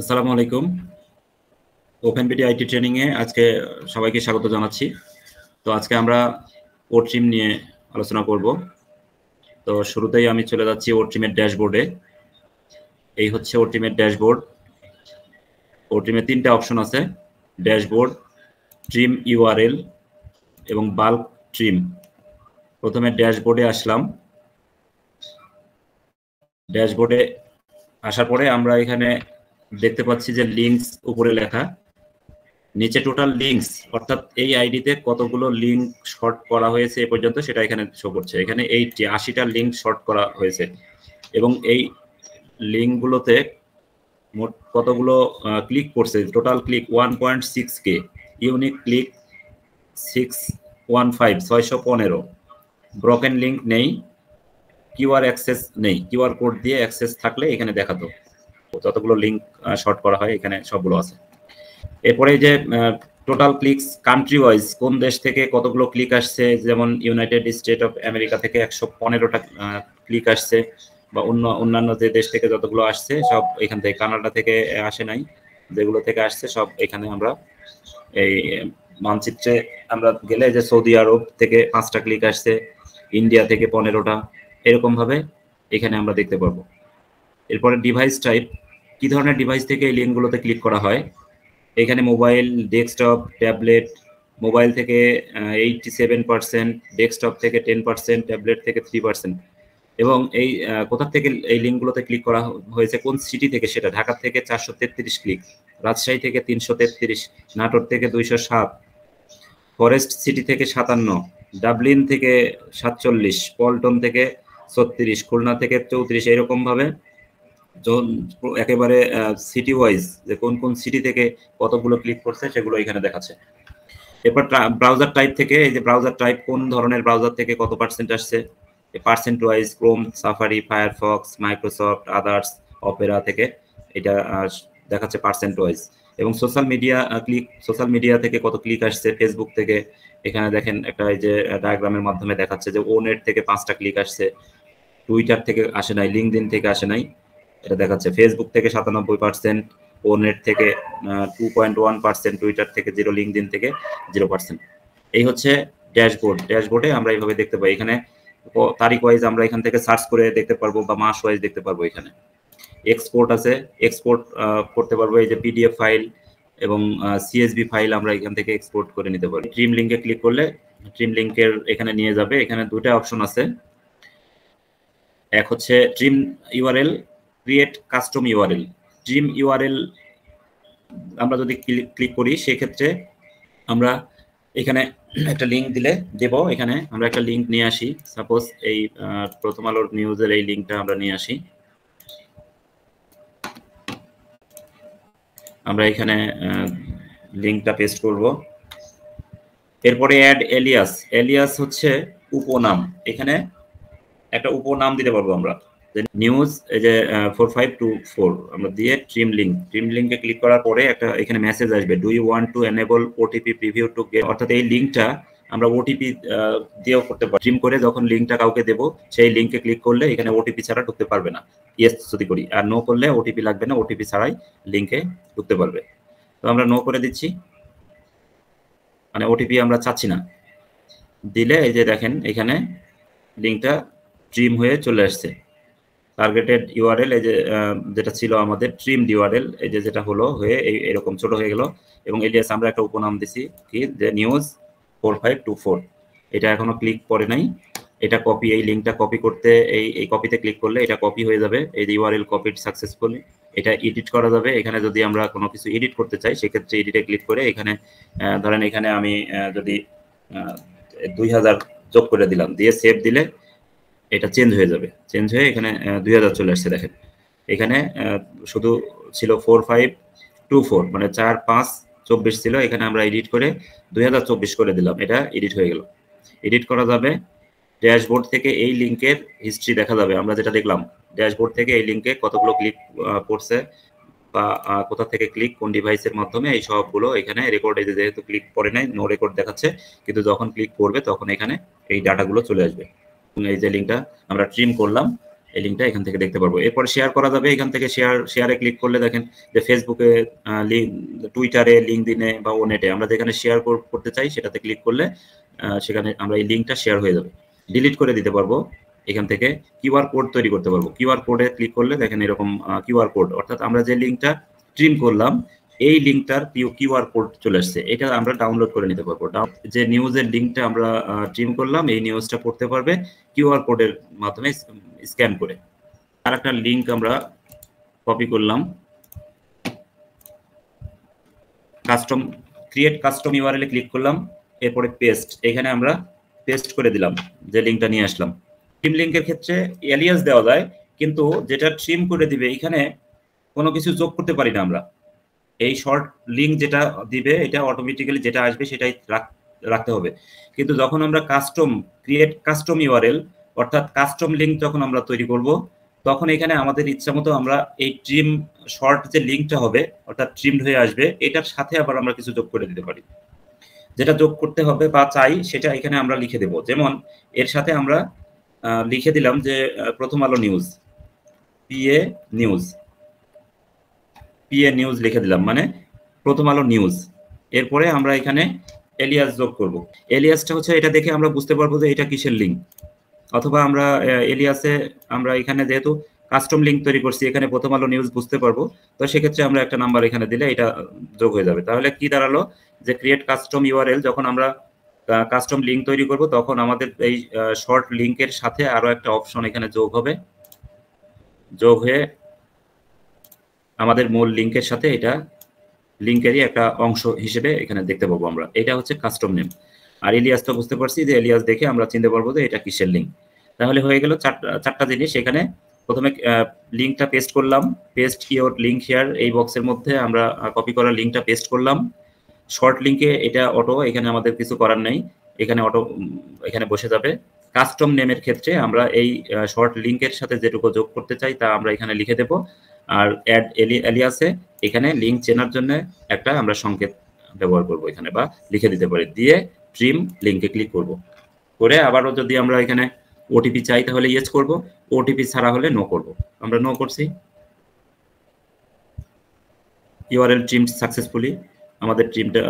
আসসালামু আলাইকুম। ওপেনপিটি IT training এ আজকে সবাইকে স্বাগত জানাচ্ছি। তো আজকে আমরা ওট্রিম নিয়ে আলোচনা করব। তো শুরুতেই আমি চলে যাচ্ছি ওট্রিমের ড্যাশবোর্ডে। এই হচ্ছে ওট্রিমের ড্যাশবোর্ড। ওট্রিমে তিনটা অপশন আছে: ড্যাশবোর্ড, ট্রিম ইউআরএল এবং বাল্ক ট্রিম। প্রথমে ড্যাশবোর্ডে আসলাম। ড্যাশবোর্ডে আসার পরে আমরা এখানে দেখতে পাচ্ছি যে লিঙ্কস উপরে লেখা, নিচে টোটাল লিঙ্কস, অর্থাৎ এই আইডিতে কতগুলো লিঙ্ক শর্ট করা হয়েছে এ পর্যন্ত সেটা এখানে শো করছে। এখানে 80টা লিঙ্ক শর্ট করা হয়েছে এবং এই লিঙ্কগুলোতে মোট কতগুলো ক্লিক করছে, total click 1.6K, unique click 615, broken link নেই, কিউআর অ্যাক্সেস নেই। কিউআর কোড দিয়ে অ্যাক্সেস থাকলে এখানে দেখাতো যতগুলো লিঙ্ক শর্ট করা হয়, এখানে সবগুলো আছে। এরপরে যে টোটাল ক্লিকস কান্ট্রি ওয়াইজ, কোন দেশ থেকে কতগুলো ক্লিক আসছে, যেমন ইউনাইটেড স্টেট অফ আমেরিকা থেকে 115টা ক্লিক আসছে, বা অন্যান্য যে দেশ থেকে যতগুলো আসছে সব এখান থেকে। কানাডা থেকে আসে নাই, যেগুলো থেকে আসছে সব এখানে আমরা এই মানচিত্রে আমরা গেলে যে সৌদি আরব থেকে 5টা ক্লিক আসছে, ইন্ডিয়া থেকে 15টা, এরকম ভাবে এখানে আমরা দেখতে পারবো। এরপরে ডিভাইস টাইপ, কি ধরনের ডিভাইস থেকে এই লিঙ্কগুলোতে ক্লিক করা হয়। এখানে মোবাইল, ডেস্কটপ, ট্যাবলেট। মোবাইল থেকে 87%, ডেস্কটপ থেকে 10%, ট্যাবলেট থেকে 3%। এবং এই কোথা থেকে এই লিঙ্কগুলোতে ক্লিক করা হয়েছে, কোন সিটি থেকে, সেটা ঢাকা থেকে 433 ক্লিক, রাজশাহী থেকে 333, নাটোর থেকে 207, ফরেস্ট সিটি থেকে 57, ডাবলিন থেকে 47, পল্টন থেকে 36, খুলনা থেকে 34, এরকম ভাবে একেবারে সিটি ওয়াইজ যে কোন কোন সিটি থেকে কতগুলো ক্লিক করছে সেগুলো এখানে দেখাচ্ছে। এরপর ব্রাউজার টাইপ থেকে, এই যে ব্রাউজার টাইপ, কোন ধরনের ব্রাউজার থেকে কত পার্সেন্ট আসছে, percent wise Chrome, safari, Firefox, Microsoft, others, Opera থেকে এটা দেখাচ্ছে পার্সেন্ট ওয়াইজ। এবং social media click, social media থেকে কত ক্লিক আসছে, ফেসবুক থেকে এখানে দেখেন একটা এই যে ডায়াগ্রামের মাধ্যমে দেখাচ্ছে যে ওনেট থেকে 5টা ক্লিক আসছে, টুইটার থেকে আসে নাই, লিঙ্কডইন থেকে আসে নাই, এটা দেখাচ্ছে। ফেসবুক থেকে 97%, ওনেট থেকে 2.1%, টুইটার থেকে 0, লিঙ্কডইন থেকে 0%। এই হচ্ছে ড্যাশবোর্ড। ড্যাশবোর্ডে আমরা এইভাবে দেখতে পাই। এখানে তারিখ ওয়াইজ আমরা এখান থেকে সার্চ করে দেখতে পারবো, বা মাস ওয়াইজ দেখতে পারবো। এখানে এক্সপোর্ট আছে, এক্সপোর্ট করতে পারবো। এই যে পিডিএফ ফাইল এবং সিএসভি ফাইল আমরা এখান থেকে এক্সপোর্ট করে নিতে পারি। ট্রিম লিঙ্কে ক্লিক করলে ট্রিম লিঙ্কের এখানে নিয়ে যাবে। এখানে দুটো অপশন আছে, এক হচ্ছে trim URL, create custom URL. Trim URL আমরা যদি ক্লিক করি সেক্ষেত্রে আমরা এখানে একটা লিঙ্ক দেব। এখানে আমরা একটা লিঙ্ক নিয়ে আসি, সাপোজ এই প্রথম আলোর নিউজের এই লিঙ্কটা আমরা নিয়ে আসি। আমরা এখানে লিঙ্কটা পেস্ট করব। এরপরে অ্যাড এলিয়াস। এলিয়াস হচ্ছে উপনাম। এখানে একটা উপনাম দিতে পারবো আমরা, নিউজ এই যে 4524 আমরা দিয়ে ট্রিম লিঙ্ক। ট্রিম লিঙ্কে ক্লিক করার পরে একটা এখানে মেসেজ আসবে, do you want to enable OTP preview to get, অর্থাৎ এই লিঙ্কটা আমরা ওটিপি দিয়েও করতে পারি। ট্রিম করে যখন লিঙ্কটা কাউকে দেবো, সেই লিঙ্কে ক্লিক করলে এখানে ওটিপি ছাড়া ঢুকতে পারবে না, ইয়েস যদি করি। আর নো করলে ওটিপি লাগবে না, ওটিপি ছাড়াই লিঙ্কে ঢুকতে পারবে। তো আমরা নো করে দিচ্ছি, মানে ওটিপি আমরা চাচ্ছি না। দিলে এই যে দেখেন এখানে লিঙ্কটা ট্রিম হয়ে চলে আসছে। টার্গেটেড ইউআরএল, এই যে যেটা ছিল আমাদের ট্রিম ইউআরএল, এই যে যেটা হলো হয়ে এরকম ছোট হয়ে গেল। এবং এলিয়াস আমরা একটা উপনাম দিছি কি, যে নিউজ 4524। এটা এখনো ক্লিক করে নাই, এটা কপি, এই লিঙ্কটা কপি করতে এই কপিতে ক্লিক করলে এটা কপি হয়ে যাবে। এই যে ইউআরএল কপিড সাকসেসফুলি। এটা এডিট করা যাবে। এখানে যদি আমরা কোনো কিছু এডিট করতে চাই সেক্ষেত্রে এডিটে ক্লিক করে এখানে ধরেন এখানে আমি যদি 2000 যোগ করে দিলাম, দিয়ে সেভ দিলে এটা চেঞ্জ হয়ে যাবে। চেঞ্জ হয়ে এখানে 2000 চলে আসছে। দেখেন এখানে শুধু ছিল 4524, মানে 4-5-24 ছিল। এখানে আমরা এডিট করে 2024 করে দিলাম, এটা এডিট হয়ে গেল। এডিট করা যাবে। ড্যাশবোর্ড থেকে এই লিঙ্কের হিস্ট্রি দেখা যাবে। আমরা যেটা দেখলাম, ড্যাশবোর্ড থেকে এই লিঙ্কে কতগুলো ক্লিক করছে বা কোথা থেকে ক্লিক, কোন ডিভাইসের মাধ্যমে, এই সবগুলো এখানে রেকর্ড। এই যেহেতু ক্লিক করে নাই, নো রেকর্ড দেখাচ্ছে, কিন্তু যখন ক্লিক করবে তখন এখানে এই ডাটাগুলো চলে আসবে। এই যে লিঙ্কটা আমরা ট্রিম করলাম, এই লিঙ্কটা এখান থেকে দেখতে পারবো। এরপরে শেয়ার করা যাবে, এখান থেকে শেয়ারে ক্লিক করলে দেখেন যে ফেসবুকে, টুইটারে, লিঙ্কডইনে বা ওনেটে আমরা যেখানে শেয়ার করতে চাই সেটাতে ক্লিক করলে সেখানে আমরা এই লিঙ্কটা শেয়ার হয়ে যাবে। ডিলিট করে দিতে পারবো, এখান থেকে কিউআর কোড তৈরি করতে পারবো। কিউআর কোডে ক্লিক করলে দেখেন এরকম কিউআর কোড, অর্থাৎ আমরা যে লিঙ্কটা ট্রিম করলাম এই লিঙ্কটার কিউআর কোড চলে আসছে, এটা আমরা ডাউনলোড করে নিতে পারবো। যে নিউজের লিঙ্কটা আমরা ট্রিম করলাম এই নিউজটা পড়তে পারবে কিউআর কোডের মাধ্যমে স্ক্যান করে। আর একটা লিঙ্ক আমরা কপি করলাম, কাস্টম ক্রিয়েট কাস্টম ইউআরএল এ ক্লিক করলাম, এরপরে পেস্ট, এখানে আমরা পেস্ট করে দিলাম যে লিঙ্কটা নিয়ে আসলাম। ট্রিম লিঙ্কের ক্ষেত্রে এলিয়াস দেওয়া যায়, কিন্তু যেটা ট্রিম করে দিবে এখানে কোনো কিছু যোগ করতে পারি না আমরা। এই শর্ট লিঙ্ক যেটা দিবে এটা অটোমেটিক্যালি যেটা আসবে সেটাই রাখতে হবে। কিন্তু যখন আমরা ক্রিয়েট কাস্টম ইউআরএল অর্থাৎ কাস্টম লিঙ্ক যখন আমরা তৈরি করব, তখন এখানে আমাদের ইচ্ছা মতো আমরা এই ট্রিম শর্ট যে লিঙ্কটা হবে অর্থাৎ ট্রিমড হয়ে আসবে, এটার সাথে আবার আমরা কিছু যোগ করে দিতে পারি। যেটা যোগ করতে হবে বা চাই সেটা এখানে আমরা লিখে দেব। যেমন এর সাথে আমরা লিখে দিলাম যে প্রথম আলো নিউজ, পিএ নিউজ লিখে দিলাম, মানে প্রথম আলো নিউজ। এরপরে আমরা এখানে এলিয়াস যোগ করব। এলিয়াসটা হচ্ছে এটা দেখে আমরা বুঝতে পারবো যে এটা কিসের লিঙ্ক, অথবা আমরা এলিয়াসে আমরা এখানে যেহেতু কাস্টম লিঙ্ক তৈরি করছি এখানে প্রথম আলো নিউজ বুঝতে পারবো, তো সেক্ষেত্রে আমরা একটা নাম্বার এখানে দিলে এটা যোগ হয়ে যাবে। তাহলে কি দাঁড়ালো যে ক্রিয়েট কাস্টম ইউআরএল, যখন আমরা কাস্টম লিঙ্ক তৈরি করব তখন আমাদের এই শর্ট লিঙ্কের সাথে আরো একটা অপশন এখানে যোগ হবে, যোগ হয়ে আমাদের মূল লিঙ্কের সাথে এটা লিঙ্কেরই একটা অংশ হিসেবে এখানে দেখতে পাবো আমরা। এটা হচ্ছে কাস্টম নেম। আর এলিয়াস তো বুঝতে পারছি যে এলিয়াস দেখে আমরা চিনতে পারবো যে এটা কিসের লিঙ্ক। তাহলে হয়ে গেল চারটা জিনিস। এখানে প্রথমে লিঙ্কটা পেস্ট করলাম, পেস্ট ইওর লিঙ্ক হিয়ার, এই বক্সের মধ্যে আমরা কপি করা লিঙ্কটা পেস্ট করলাম। শর্ট লিঙ্কে এটা অটো, এখানে আমাদের কিছু করার নেই, এখানে অটো এখানে বসে যাবে। কাস্টম নেমের ক্ষেত্রে আমরা এই শর্ট লিঙ্কের সাথে যেটুকু যোগ করতে চাই তা আমরা এখানে লিখে দেব। আর অ্যাড এলিয়াসে এখানে লিঙ্ক চেনার জন্য একটা আমরা সংকেত ব্যবহার করব এখানে, বা লিখে দিতে পারি, দিয়ে ট্রিম লিঙ্কে ক্লিক করব। করে আবারও যদি আমরা এখানে ওটিপি চাই তাহলে ইয়েস করব, ওটিপি ছাড়া হলে নো করব। আমরা নো করছি, ইউআরএল ট্রিম সাকসেসফুলি, আমাদের ট্রিমটা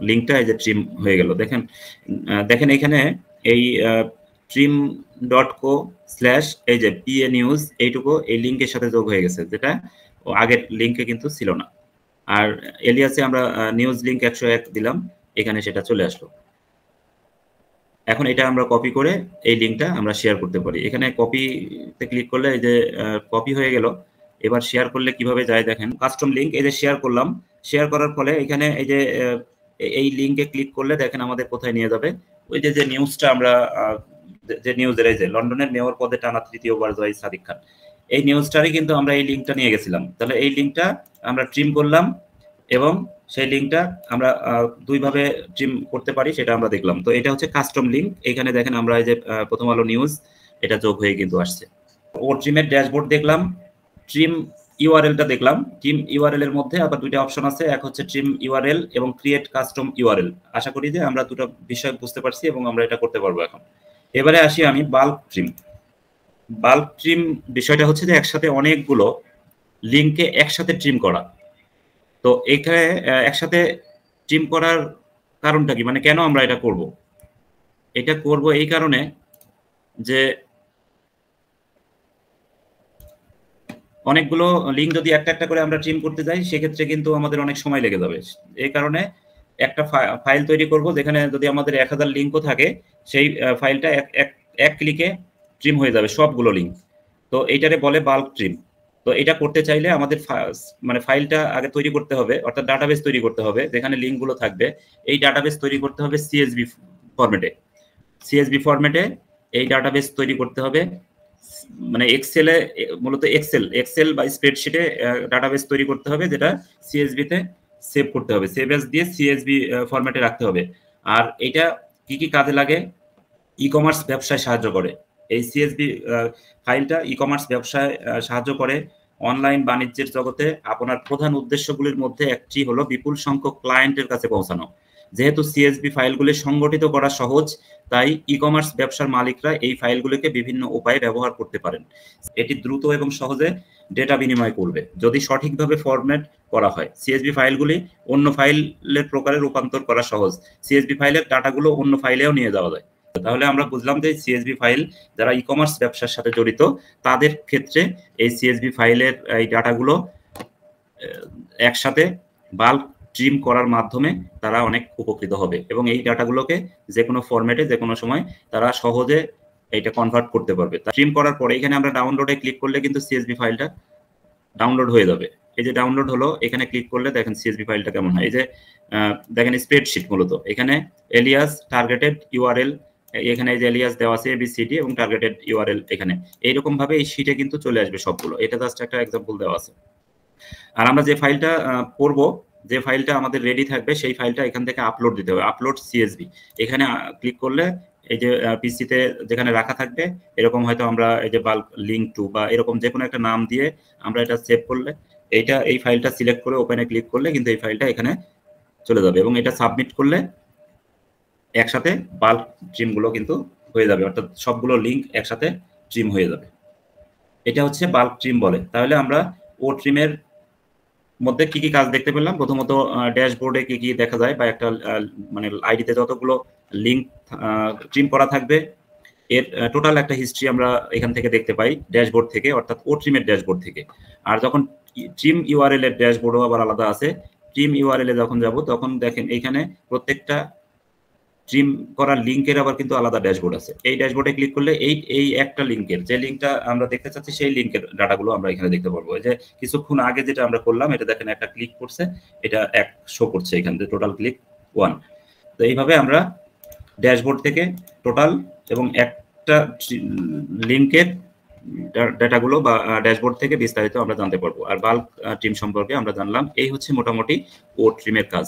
লিঙ্কটা এই যে ট্রিম হয়ে গেল। দেখেন এখানে এই trim.co/ এই যে পিএ নিউজ এইটুকু এই লিঙ্কের সাথে যোগ হয়ে গেছে, যেটা আগের লিঙ্কে কিন্তু ছিল না। আর এলিয়াসে আমরা নিউজ লিঙ্ক 101 দিলাম, এখানে সেটা চলে আসলো। এখন এটা আমরা কপি করে এই লিঙ্কটা আমরা শেয়ার করতে পারি। এখানে কপিতে ক্লিক করলে এই যে কপি হয়ে গেল। এবার শেয়ার করলে কিভাবে যায় দেখেন, কাস্টম লিঙ্ক, এই যে শেয়ার করলাম, শেয়ার করার ফলে এখানে এই যে এই লিঙ্কে ক্লিক করলে দেখেন আমাদের কোথায় নিয়ে যাবে, ওই যে নিউজটা আমরা যে নিউজের এই যে লন্ডনের মেয়র পদে টানা তৃতীয়বার জয় সাদিক খান, এই নিউজটারই কিন্তু আমরা এই লিঙ্কটা নিয়ে গেছিলাম। তাহলে এই লিঙ্কটা আমরা ট্রিম করলাম এবং সেই লিঙ্কটা আমরা দুইভাবে ট্রিম করতে পারি সেটা আমরা দেখলাম। তো এটা হচ্ছে কাস্টম লিঙ্ক। এখানে দেখেন আমরা এই যে প্রথম আলো নিউজ এটা যোগ হয়ে কিন্তু আসছে। ও ট্রিমের ড্যাশবোর্ড দেখলাম, ট্রিম ইউআরএলটা দেখলাম। ট্রিম ইউআরএল এর মধ্যে আবার দুইটা অপশন আছে, এক হচ্ছে ট্রিম ইউআরএল এবং ক্রিয়েট কাস্টম ইউআরএল। আশা করি যে আমরা দুটো বিষয় বুঝতে পারছি এবং আমরা এটা করতে পারবো এখন। এবারে আসি আমি বাল্ক ট্রিম। বাল্ক ট্রিম বিষয়টা হচ্ছে যে একসাথে অনেকগুলো লিঙ্ককে একসাথে ট্রিম করা। তো এখানে একসাথে ট্রিম করার কারণটা কি, মানে কেন আমরা এটা করব? এটা করব এই কারণে যে অনেকগুলো লিঙ্ক যদি একটা একটা করে আমরা ট্রিম করতে যাই সেক্ষেত্রে কিন্তু আমাদের অনেক সময় লেগে যাবে। এই কারণে একটা ফাইল তৈরি করব যেখানে যদি আমাদের 1000 লিঙ্কও থাকে সেই ফাইলটা এক ক্লিকে ট্রিম হয়ে যাবে সবগুলো লিঙ্ক। তো এইটারে বলে বাল্ক ট্রিম। তো এটা করতে চাইলে আমাদের মানে ফাইলটা আগে তৈরি করতে হবে, অর্থাৎ ডাটাবেস তৈরি করতে হবে যেখানে লিঙ্কগুলো থাকবে। এই ডাটাবেস তৈরি করতে হবে সিএসভি ফরম্যাটে। সিএসভি ফরম্যাটে এই ডাটাবেস তৈরি করতে হবে, মানে এক্সেলে, মূলত এক্সেল বা স্প্রেডশিটে ডাটাবেস তৈরি করতে হবে, যেটা সিএসভি তে সেভ করতে হবে, সেভ এস দিয়ে সিএসভি ফরম্যাটে রাখতে হবে। আর এটা কি কি কাজে লাগে? ই কমার্স ব্যবসায় সাহায্য করে। এই সিএসভি ফাইলটা ই কমার্স ব্যবসায় সাহায্য করে। অনলাইন বাণিজ্যের জগতে আপনার প্রধান উদ্দেশ্যগুলির মধ্যে একটি হলো বিপুল সংখ্যক ক্লায়েন্টের কাছে পৌঁছানো। যেহেতু সিএসভি ফাইলগুলি সংগঠিত করা সহজ, তাই ই কমার্স ব্যবসার মালিকরা এই ফাইলগুলিকে বিভিন্ন উপায়ে ব্যবহার করতে পারেন। এটি দ্রুত এবং সহজে ডেটা বিনিময় করবে যদি সঠিকভাবে ফরম্যাট করা হয়। সিএসভি ফাইলগুলি অন্য ফাইলের প্রকারে রূপান্তর করা সহজ। সিএসভি ফাইলের ডাটাগুলো অন্য ফাইলেও নিয়ে যাওয়া যায়। তাহলে আমরা বুঝলাম যে সিএসভি ফাইল যারা ই কমার্স ব্যবসার সাথে জড়িত তাদের ক্ষেত্রে এই সিএসভি ফাইলের এই ডাটাগুলো একসাথে বাল্ক ট্রিম করার মাধ্যমে তারা অনেক উপকৃত হবে এবং এই ডাটাগুলোকে যে কোনো ফরম্যাটে যে কোনো সময় তারা সহজে এটা কনভার্ট করতে পারবে। ট্রিম করার পরে এখানে আমরা ডাউনলোডে ক্লিক করলে কিন্তু সিএসভি ফাইলটা ডাউনলোড হয়ে যাবে। এই যে ডাউনলোড হলো, এখানে ক্লিক করলে দেখেন সিএসভি ফাইলটা কেমন হয়। এই যে দেখেন স্প্রেডশিট, মূলত এখানে এলিয়াস, টার্গেটেড ইউআরএল, এখানে এই যে এলিয়াস দেওয়া আছে এবিসিডি এবং টার্গেটেড ইউআরএল, এখানে এইরকম ভাবে এই শীটে কিন্তু চলে আসবে সবগুলো। এটা জাস্ট একটা এক্সাম্পল দেওয়া আছে। আর আমরা যে ফাইলটা করব, যে ফাইলটা আমাদের রেডি থাকবে সেই ফাইলটা এখান থেকে আপলোড দিতে হবে, আপলোড সিএসভি। এখানে ক্লিক করলে এই যে পিসিতে যেখানে রাখা থাকবে এরকম হয়তো আমরা এই যে বাল্ক লিঙ্ক টু বা এরকম যে কোনো একটা নাম দিয়ে আমরা এটা সেভ করলে এই ফাইলটা সিলেক্ট করে ওপেনে ক্লিক করলে কিন্তু এই ফাইলটা এখানে চলে যাবে এবং এটা সাবমিট করলে একসাথে বাল্ক ট্রিমগুলো কিন্তু হয়ে যাবে, অর্থাৎ সবগুলো লিঙ্ক একসাথে ট্রিম হয়ে যাবে। এটা হচ্ছে বাল্ক ট্রিম বলে। তাহলে আমরা ও ট্রিমের মধ্যে কি কি কাজ দেখতে পেলাম? প্রথমত ড্যাশবোর্ডে কি কি দেখা যায়, বা একটা মানে আইডিতে যতগুলো লিঙ্ক ট্রিম করা থাকবে এর টোটাল একটা হিস্ট্রি আমরা এখান থেকে দেখতে পাই ড্যাশবোর্ড থেকে, অর্থাৎ ও ট্রিমের ড্যাশবোর্ড থেকে। আর যখন ট্রিম ইউআরএল এর ড্যাশবোর্ডও আবার আলাদা আছে। ট্রিম ইউআরএল এ যখন যাব তখন দেখেন এখানে প্রত্যেকটা ট্রিম করার লিঙ্কের আবার কিন্তু আলাদা ড্যাশবোর্ড আছে। এই ড্যাশবোর্ডে ক্লিক করলে এই একটা লিঙ্কের, যে লিঙ্কটা আমরা দেখতে চাচ্ছি সেই লিঙ্কের ডাটাগুলো আমরা এখানে দেখতে পারবো। এই যে কিছুক্ষণ আগে যেটা আমরা করলাম, এটা দেখেন একটা ক্লিক করছে, এটা এক শো করছে এখান থেকে, টোটাল ক্লিক 1। তো এইভাবে আমরা ড্যাশবোর্ড থেকে টোটাল এবং একটা লিঙ্কের ডাটাগুলো বা ড্যাশবোর্ড থেকে বিস্তারিত আমরা জানতে পারবো। আর বাল্ক ট্রিম সম্পর্কে আমরা জানলাম। এই হচ্ছে মোটামুটি ও ট্রিমের কাজ।